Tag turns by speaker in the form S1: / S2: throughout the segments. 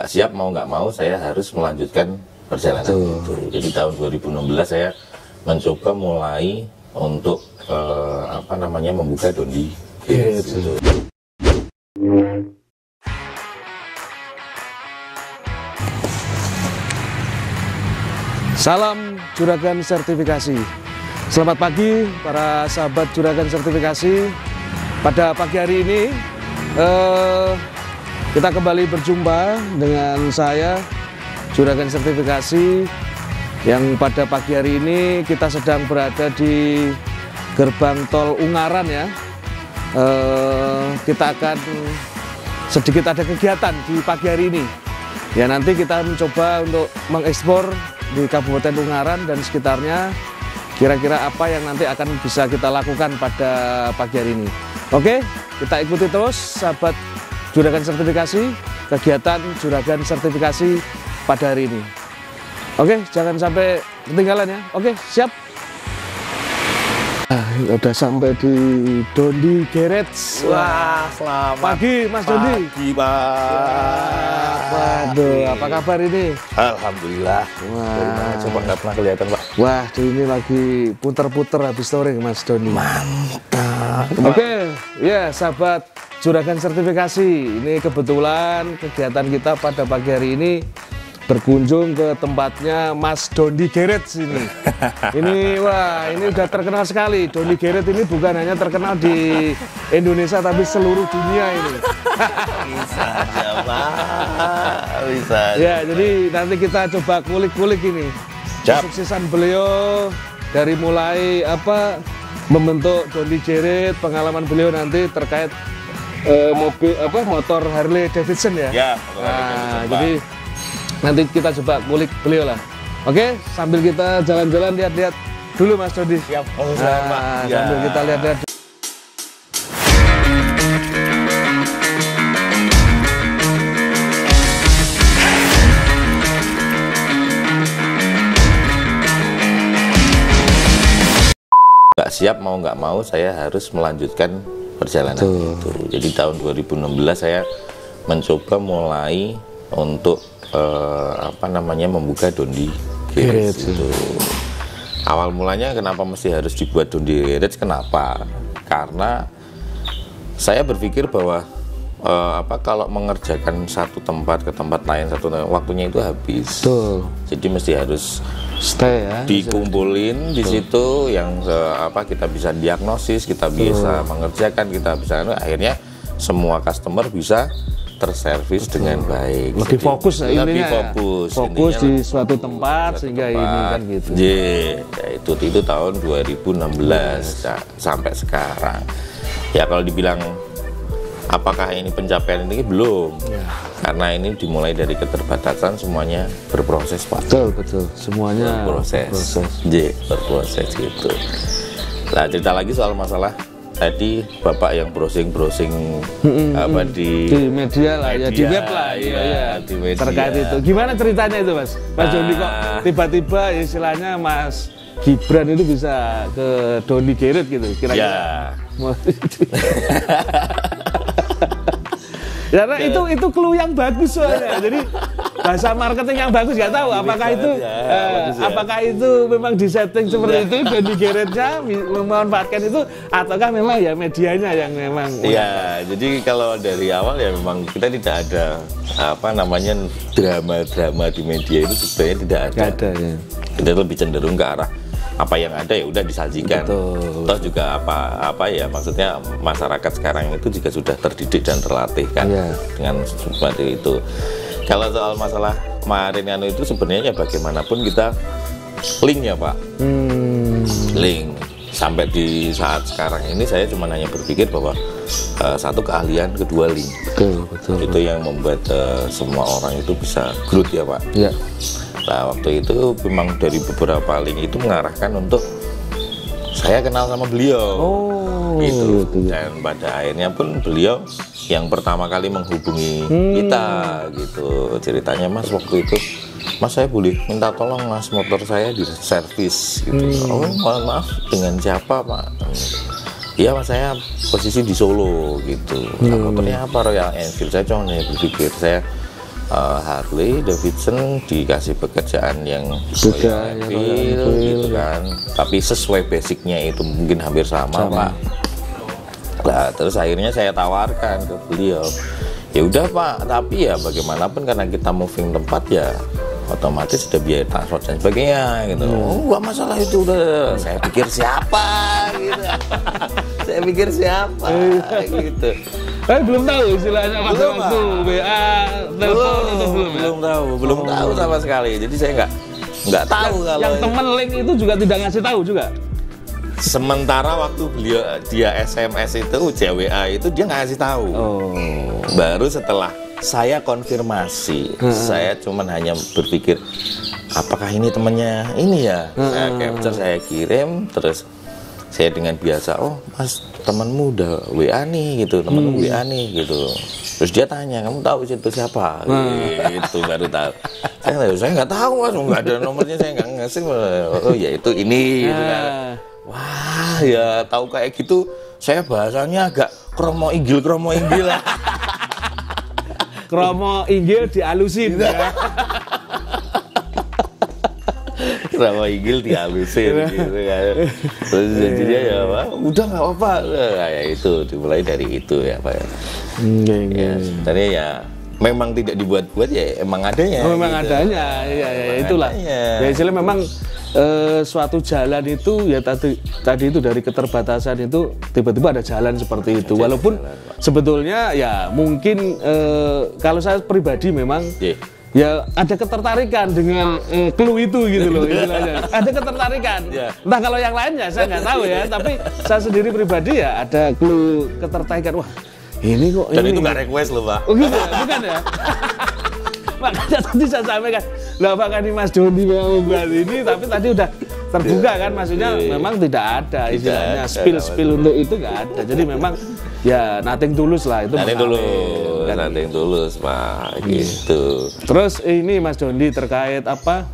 S1: nggak siap, mau nggak mau saya harus melanjutkan perjalanan itu. Jadi tahun 2016 saya mencoba mulai untuk membuka Dondi gitu.
S2: Salam Juragan Sertifikasi. Selamat pagi para sahabat Juragan Sertifikasi. Pada pagi hari ini kita kembali berjumpa dengan saya Juragan Sertifikasi, yang pada pagi hari ini kita sedang berada di gerbang tol Ungaran ya. Kita akan sedikit ada kegiatan di pagi hari ini. Ya, nanti kita mencoba untuk mengekspor di Kabupaten Ungaran dan sekitarnya, kira-kira apa yang nanti akan bisa kita lakukan pada pagi hari ini. Oke, kita ikuti terus sahabat Juragan Sertifikasi, kegiatan Juragan Sertifikasi pada hari ini. Oke, jangan sampai ketinggalan ya. Oke, siap. Udah sampai di Dondi Garage.
S1: Wah, selamat
S2: pagi Mas Dondi.
S1: Pagi, Pak.
S2: Waduh, apa kabar ini?
S1: Alhamdulillah.
S2: Wah.
S1: Dari mana coba nggak pernah kelihatan, Pak?
S2: Wah, ini lagi puter-puter habis touring Mas Dondi.
S1: Mantap.
S2: Oke, ya sahabat Juragan Sertifikasi, ini kebetulan kegiatan kita pada pagi hari ini berkunjung ke tempatnya Mas Dondi Garage ini. Ini udah terkenal sekali. Dondi Garage ini bukan hanya terkenal di Indonesia tapi seluruh dunia ini.
S1: Bisa aja, Pak. Bisa aja.
S2: Ya, jadi nanti kita coba kulik-kulik ini. Kesuksesan beliau dari mulai membentuk Dondi Garage, pengalaman beliau nanti terkait motor Harley Davidson ya.
S1: Ya, motor Harley Davidson,
S2: jadi nanti kita coba kulik beliau lah. Oke, sambil kita jalan-jalan lihat-lihat dulu Mas Dondi.
S1: Siap.
S2: Sambil kita lihat-lihat.
S1: Nggak siap, mau nggak mau saya harus melanjutkan perjalanan itu. Jadi tahun 2016 saya mencoba mulai untuk membuka Dondi Garage itu. Awal mulanya kenapa mesti harus dibuat Dondi Garage? Kenapa? Karena saya berpikir bahwa kalau mengerjakan satu tempat ke tempat lain waktunya itu habis. Jadi mesti harus
S2: stay ya,
S1: dikumpulin di situ yang kita bisa diagnosis, kita bisa mengerjakan, kita bisa akhirnya semua customer bisa terservis dengan baik.
S2: Lebih fokus ya,
S1: lebih
S2: fokus di suatu tempat sehingga ini kan gitu.
S1: Ya, itu tahun 2016 sampai sekarang. Ya kalau dibilang apakah ini pencapaian ini belum? Ya. Karena ini dimulai dari keterbatasan, semuanya berproses, Pak.
S2: Betul. Semuanya
S1: berproses gitu. Nah, cerita lagi soal masalah tadi Bapak yang browsing di
S2: media lah, ya di web lah,
S1: di media.
S2: Terkait itu. Gimana ceritanya itu, Mas Dondi kok tiba-tiba istilahnya Mas Gibran itu bisa ke Dondi Garage gitu kira-kira? Karena itu clue yang bagus soalnya. Jadi bahasa marketing yang bagus, nggak tahu apakah itu memang disetting seperti itu Dondi Garage-nya memanfaatkan itu, ataukah memang ya medianya yang memang.
S1: Iya, jadi kalau dari awal ya memang kita tidak ada drama-drama di media itu sebenarnya tidak ada. Ya. Kita lebih cenderung ke arah apa yang ada ya udah disajikan. Toh juga maksudnya masyarakat sekarang itu juga sudah terdidik dan terlatih kan dengan seperti itu. Kalau soal masalah kemarin itu sebenarnya bagaimanapun kita link ya, Pak. Link sampai di saat sekarang ini saya cuma hanya berpikir bahwa satu keahlian, kedua link. Betul. Itu yang membuat semua orang itu bisa growth ya, Pak. Ya. Nah, waktu itu memang dari beberapa link itu mengarahkan untuk saya kenal sama beliau. Gitu. Dan pada akhirnya pun beliau yang pertama kali menghubungi kita gitu. Ceritanya, Mas, waktu itu, Mas, saya boleh minta tolong, Mas, motor saya diservis gitu. Oh, mohon maaf, dengan siapa, Pak? Iya, Mas, saya posisi di Solo gitu. Motornya apa? Royal Enfield. Saya cuma berpikir saya Harley Davidson dikasih pekerjaan yang Royal Enfield gitu kan, tapi sesuai basicnya itu mungkin hampir sama Pak. Nah, terus akhirnya saya tawarkan ke beliau, ya udah Pak, tapi ya bagaimanapun karena kita moving tempat ya otomatis ada biaya transport dan sebagainya gitu. Oh nggak masalah itu, udah. Saya pikir siapa gitu. Saya pikir siapa gitu.
S2: Belum tahu istilahnya waktu WA, telepon itu
S1: belum tahu sama sekali. Jadi saya nggak tahu kalau
S2: yang teman link itu juga tidak ngasih tahu juga.
S1: Sementara waktu dia SMS itu WA itu dia nggak ngasih tahu. Baru setelah saya konfirmasi, saya cuman hanya berpikir apakah ini temannya ini ya. Saya capture, saya kirim, terus saya dengan biasa, oh mas temanmu udah WA nih gitu, temanmu WA nih gitu. Terus dia tanya, kamu tahu itu siapa? Gitu baru tahu. Saya nggak tahu mas, nggak ada nomornya, saya nggak ngasih. Oh ya itu ini gitu kan. Wah ya tahu kayak gitu, saya bahasanya agak kromo inggil lah.
S2: Kromo inggil dialusin ya.
S1: Kromo inggil dialusin gitu kan. Terus jadinya ya Pak, udah nggak apa-apa. Kayak itu dimulai dari itu ya Pak. Ya, sebenarnya ya memang tidak dibuat-buat ya, emang adanya.
S2: Memang gitu. Adanya, ya itulah. Ya istilahnya memang suatu jalan itu ya tadi itu dari keterbatasan itu tiba-tiba ada jalan seperti itu. Walaupun sebetulnya ya mungkin kalau saya pribadi memang ya ada ketertarikan dengan clue itu gitu loh istilahnya. Ada ketertarikan. Entah kalau yang lainnya saya nggak tahu ya, tapi saya sendiri pribadi ya ada clue ketertarikan. Wah ini kok.
S1: Dan
S2: ini
S1: itu nggak request loh Pak.
S2: Oh gitu ya, bukan ya. Makanya tadi saya sampaikan, lah apakah ini Mas Doni memang buat ini, tapi tadi udah terbuka kan, maksudnya memang tidak ada istilahnya spill untuk itu nggak ada. Jadi memang ya nothing tulus lah itu.
S1: Nothing tulus Pak gitu.
S2: Terus ini Mas Doni terkait apa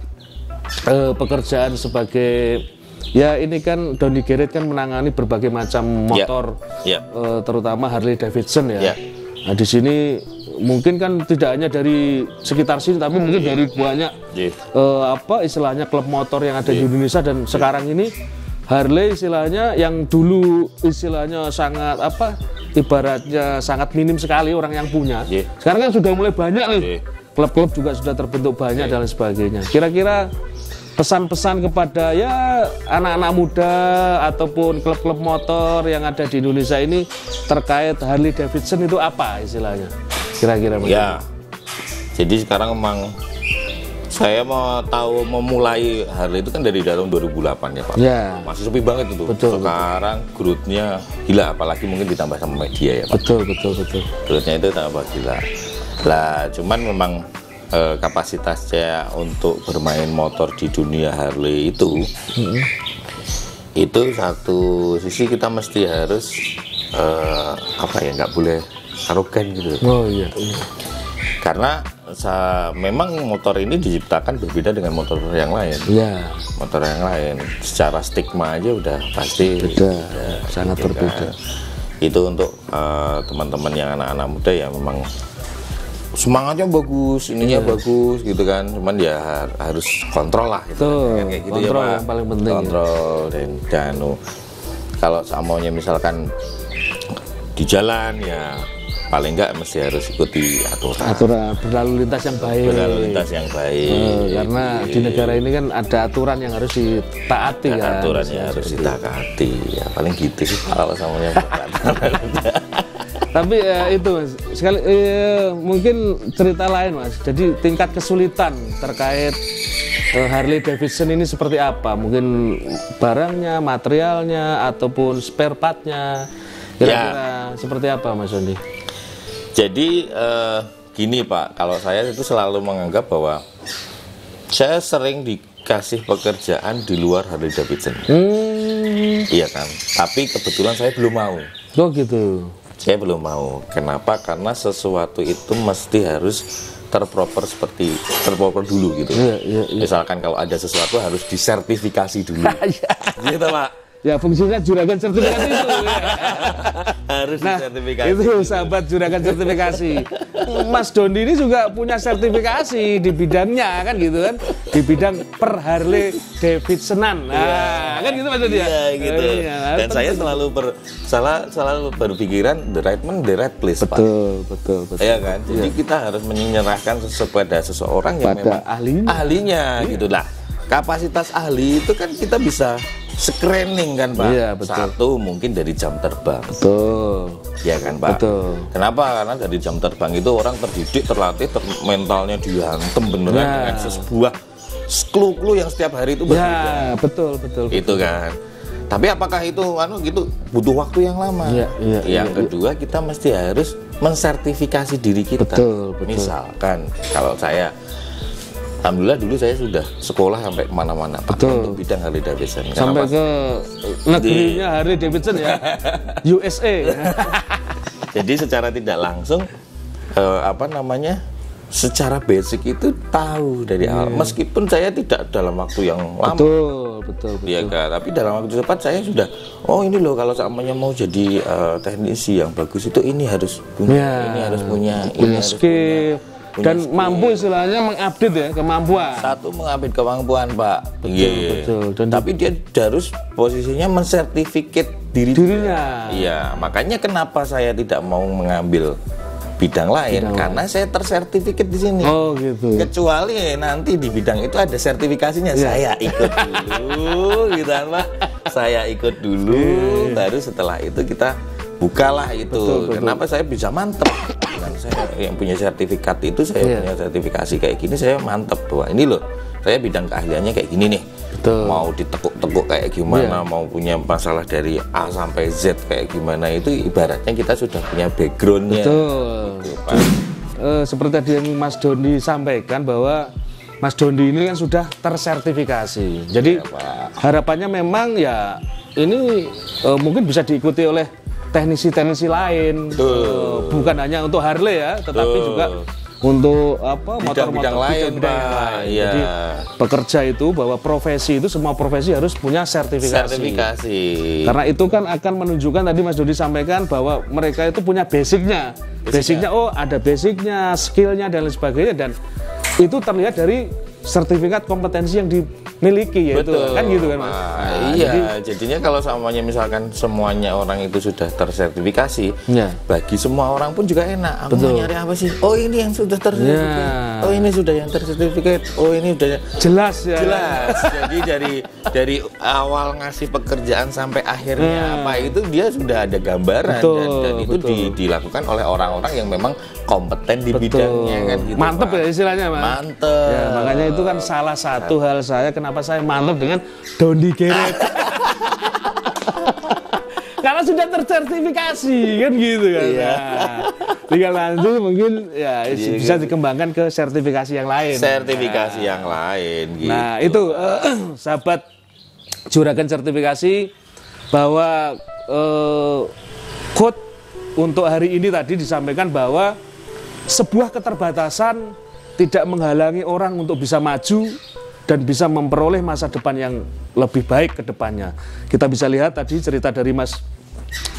S2: pekerjaan sebagai ya ini kan Doni Garage kan menangani berbagai macam motor, terutama Harley Davidson ya. Nah di sini mungkin kan tidak hanya dari sekitar sini, tapi mungkin dari banyak apa istilahnya klub motor yang ada di Indonesia, dan sekarang ini Harley istilahnya yang dulu istilahnya sangat apa ibaratnya sangat minim sekali orang yang punya. Sekarang kan sudah mulai banyak nih. Klub-klub juga sudah terbentuk banyak dan sebagainya. Kira-kira pesan-pesan kepada ya anak-anak muda ataupun klub-klub motor yang ada di Indonesia ini terkait Harley Davidson itu apa istilahnya? Kira-kira
S1: ya. Jadi sekarang memang saya mau memulai Harley itu kan dari tahun 2008 ya Pak.
S2: Ya.
S1: Masih sepi banget itu. Sekarang growth-nya gila, apalagi mungkin ditambah sama media ya Pak.
S2: Betul.
S1: Growth-nya itu tambah gila. Lah cuman memang kapasitasnya untuk bermain motor di dunia Harley itu satu sisi kita mesti harus apa ya, nggak boleh arogan gitu.
S2: Iya.
S1: Karena memang motor ini diciptakan berbeda dengan motor yang lain. Motor yang lain secara stigma aja udah pasti
S2: beda, sangat berbeda.
S1: Itu untuk teman-teman yang anak-anak muda ya memang semangatnya bagus, ininya bagus gitu kan, cuman ya harus kontrol lah gitu. Kayak gitu
S2: kontrol
S1: ya Pak.
S2: Yang paling penting.
S1: Kontrol dan kalau maunya misalkan di jalan ya paling enggak mesti harus ikuti aturan
S2: berlalu lintas yang baik. Karena di negara ini kan ada aturan yang harus ditaati kan.
S1: Aturan yang harus ditaati ya paling gitu sih kalau samanya.
S2: Tapi itu Mas, sekali mungkin cerita lain Mas. Jadi tingkat kesulitan terkait Harley Davidson ini seperti apa? Mungkin barangnya, materialnya, ataupun spare partnya, kira-kira seperti apa Mas Doni?
S1: Jadi gini Pak, kalau saya itu selalu menganggap bahwa saya sering dikasih pekerjaan di luar Harley Davidson. Iya kan, tapi kebetulan saya belum mau.
S2: Oh gitu.
S1: Saya belum mau. Kenapa? Karena sesuatu itu mesti harus terproper dulu gitu. Misalkan kalau ada sesuatu harus disertifikasi dulu. Gitu Pak.
S2: Ya fungsinya juragan sertifikasi itu.
S1: Harus sertifikasi.
S2: Itu sahabat juragan sertifikasi. Mas Dondi ini juga punya sertifikasi di bidangnya kan gitu kan. Di bidang per Harley Davidsonan. Nah, kan gitu Mas Dondi ya.
S1: Iya gitu. Dan saya selalu berpikiran the right man, the right place.
S2: Betul.
S1: Iya kan. Jadi kita harus menyerahkan kepada seseorang yang memang ahlinya gitu lah. Kapasitas ahli itu kan kita bisa screening kan Pak.
S2: Iya, betul.
S1: Satu mungkin dari jam terbang.
S2: Betul.
S1: Ya kan Pak.
S2: Betul.
S1: Kenapa? Karena dari jam terbang itu orang terdidik, terlatih, mentalnya dihantam beneran dengan sebuah clue-clue yang setiap hari itu berbeda.
S2: Ya, betul.
S1: Itu kan. Tapi apakah itu gitu butuh waktu yang lama? Yang kedua kita mesti harus mensertifikasi diri kita.
S2: Betul.
S1: Misalkan kalau saya alhamdulillah dulu saya sudah sekolah sampai kemana-mana Pak, untuk bidang Harley Davidson.
S2: Sampai ke negerinya Harley Davidson ya, USA.
S1: Jadi secara tidak langsung secara basic itu tahu dari awal. Meskipun saya tidak dalam waktu yang lama.
S2: Betul.
S1: Iya kan, tapi dalam waktu cepat saya sudah ini loh kalau seandainya mau jadi teknisi yang bagus itu ini harus punya, ini harus punya
S2: skill. Dan mampu istilahnya mengupdate ya kemampuan.
S1: Satu mengupdate kemampuan Pak.
S2: Betul.
S1: Tapi dia harus posisinya mensertifikat dirinya. Iya, makanya kenapa saya tidak mau mengambil bidang lain karena saya tersertifikat di sini.
S2: Oh gitu.
S1: Kecuali nanti di bidang itu ada sertifikasinya, saya ikut dulu, gitu kan Pak. Saya ikut dulu, baru setelah itu kita bukalah itu. Betul. Kenapa saya bisa mantep? Saya yang punya sertifikat itu, saya punya sertifikasi kayak gini, saya mantep tuh. Ini loh, saya bidang keahliannya kayak gini nih.
S2: Betul.
S1: Mau ditekuk-tekuk kayak gimana, mau punya masalah dari A sampai Z kayak gimana, itu ibaratnya kita sudah punya backgroundnya.
S2: Betul. Gitu, seperti tadi yang Mas Dondi sampaikan bahwa Mas Dondi ini kan sudah tersertifikasi. Jadi harapannya memang ya ini mungkin bisa diikuti oleh teknisi-teknisi lain, bukan hanya untuk Harley ya, tetapi juga untuk motor-motor lain. Jadi bekerja itu bahwa profesi itu semua profesi harus punya sertifikasi. Karena itu kan akan menunjukkan tadi Mas Dodi sampaikan bahwa mereka itu punya basicnya. Ada basicnya, skillnya dan lain sebagainya, dan itu terlihat dari sertifikat kompetensi yang dimiliki, yaitu kan gitu kan Mas.
S1: Jadinya kalau misalkan semuanya orang itu sudah tersertifikasi, bagi semua orang pun juga enak. Aku mau nyari apa sih? Oh ini yang sudah tersertifikat. Oh ini sudah yang tersertifikat. Oh ini sudah jelas. Jadi dari awal ngasih pekerjaan sampai akhirnya apa itu dia sudah ada gambaran, dan itu dilakukan oleh orang-orang yang memang kompeten di bidangnya kan gitu.
S2: Mantep ya istilahnya Mas.
S1: Mantep.
S2: Ya, makanya itu kan salah satu hal saya kenapa saya mantep dengan Dondi Garage. Karena sudah tersertifikasi kan gitu kan. Tinggal nanti mungkin bisa dikembangkan ke sertifikasi yang lain. Gitu. Nah, itu sahabat juragan sertifikasi bahwa quote untuk hari ini tadi disampaikan bahwa sebuah keterbatasan tidak menghalangi orang untuk bisa maju dan bisa memperoleh masa depan yang lebih baik ke depannya. Kita bisa lihat tadi cerita dari Mas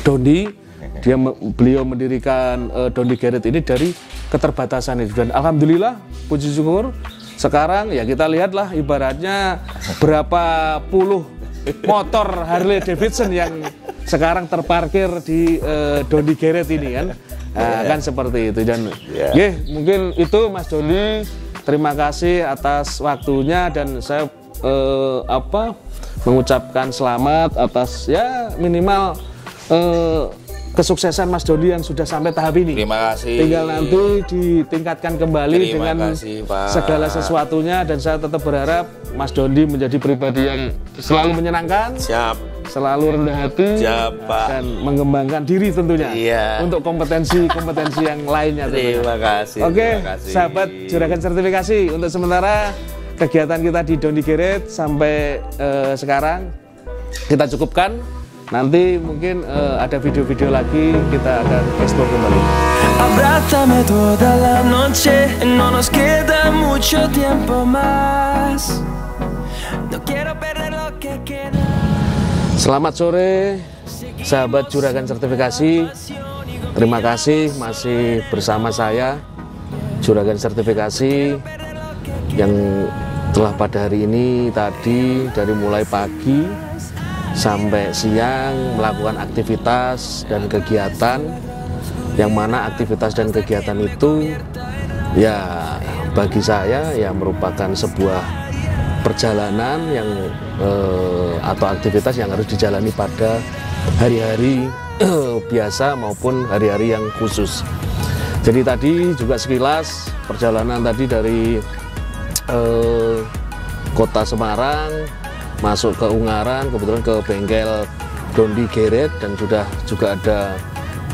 S2: Dondi, beliau mendirikan Dondi Garage ini dari keterbatasan itu, dan alhamdulillah puji syukur sekarang ya kita lihatlah ibaratnya berapa puluh motor Harley Davidson yang sekarang terparkir di Dondi Garage ini kan. Kan seperti itu, dan mungkin itu Mas Dondi, terima kasih atas waktunya, dan saya mengucapkan selamat atas minimal kesuksesan Mas Dondi yang sudah sampai tahap ini.
S1: Terima kasih.
S2: Tinggal nanti ditingkatkan kembali dengan segala sesuatunya, dan saya tetap berharap Mas Dondi menjadi pribadi yang selalu menyenangkan. Selalu rendah hati dan mengembangkan diri tentunya untuk kompetensi yang lainnya.
S1: Terima kasih.
S2: Oke, sahabat juragan sertifikasi, untuk sementara kegiatan kita di Dondi Garage sampai sekarang kita cukupkan. Nanti mungkin ada video-video lagi kita akan explore kembali. Abrázame toda la noche, no nos queda mucho tiempo más. No quiero perder lo que queda. Selamat sore sahabat Juragan Sertifikasi. Terima kasih masih bersama saya Juragan Sertifikasi yang telah pada hari ini tadi dari mulai pagi sampai siang melakukan aktivitas dan kegiatan, yang mana aktivitas dan kegiatan itu ya bagi saya ya merupakan sebuah perjalanan yang atau aktivitas yang harus dijalani pada hari-hari biasa maupun hari-hari yang khusus. Jadi tadi juga sekilas perjalanan tadi dari kota Semarang masuk ke Ungaran, kebetulan ke bengkel Dondi Geret, dan sudah juga ada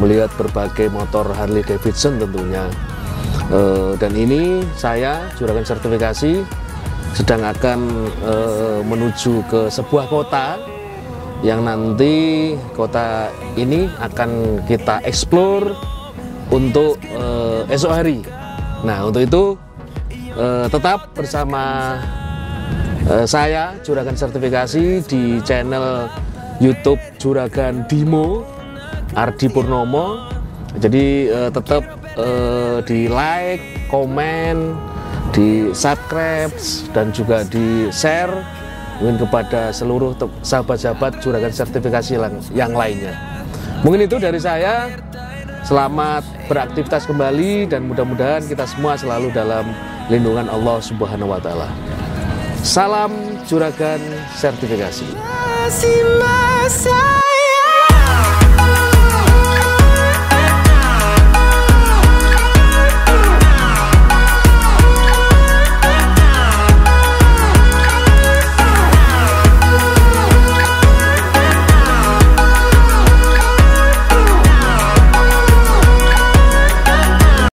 S2: melihat berbagai motor Harley Davidson tentunya. Dan ini saya Juragan Sertifikasi sedang akan menuju ke sebuah kota yang nanti kota ini akan kita explore untuk esok hari. Nah, untuk itu tetap bersama saya Juragan Sertifikasi di channel YouTube Juragan Dimo Ardi Purnomo. Jadi tetap di like, komen, di subscribe, dan juga di share mungkin kepada seluruh sahabat-sahabat Juragan Sertifikasi yang lainnya. Mungkin itu dari saya. Selamat beraktivitas kembali dan mudah-mudahan kita semua selalu dalam lindungan Allah Subhanahu wa Ta'ala. Salam Juragan Sertifikasi.